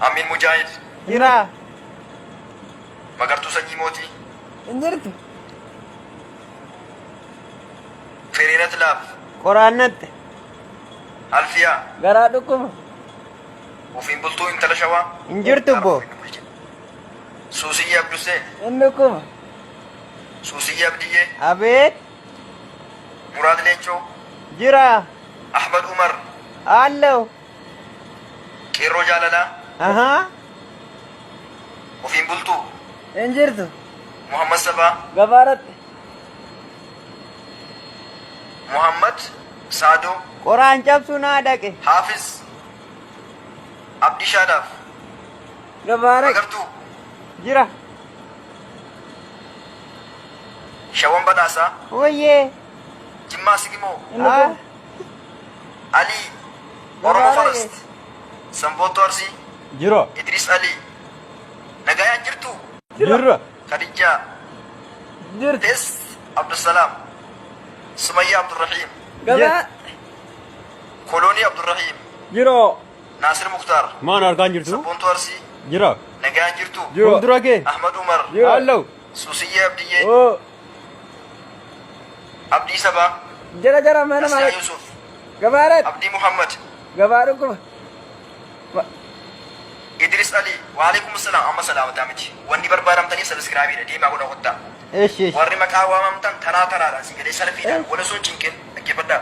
Amin Mujahid. Jira. Magartuu sanyii mootii. Injirtu. Firiinat laaf. Qoraannatte. Alfiyaa. Garaa dhukkuma. Ufiin bultuu intala shawaa. Injirtu bo. Suusiyyi Abduseen. Inni dhukkuma. Suusiyyi Abdiyyee. Abeet. Muraad Leencoo. Jira. Ahmad Umar. Allo. Qeerroo Jaalalaa. Aha. Ufiin bultuu. Injirtu. Muhammad Sabaa. Gabaaratti. Muhammad Saadoo. Qoraan cabsuu naa dhaqe. Hafiz. Abdii Shaadaaf. Gabaaratti. Magartuu. Jira. Shawan Badhaasaa. Oyyee. Jimmaa Sigimoo. Inni dhukkuma. Alii. Oromoo Gabaara Forest. Sanbootoo Arsii. Jira. Idris Ali. Nagayaan jirtu. Jira. Khadijaa. Jirtu. Tes Abdusalaam. Sumayyaa Abdurrahiim. Gabaa. Koloonii Abdurrahiim. Jira. Naasir Muktaar. Maan argaan jirtu? Sabboontuu Arsii. Jira. Nagayaan jirtu. Fuuldura kee. Ahmad Umar. Allo. Suusiyyee Abdiyyee. Oo. Abdii Sabaa. Jara mana Asyaa maal? Yusuf. Gabaaratti. Abdii Muhammad. Gabaa dhukkuma. Idris Ali. Waalaikum salaam. Amma salaamataa miti. Wanni barbaadamtanii sabiskiraabiidha. Deemaa godha qottaa. Eesh eesh. Warri maqaa waamamtan taraa taraadhaan si galee salphiidhaan wala sun cinqin dhaggeeffadhaa.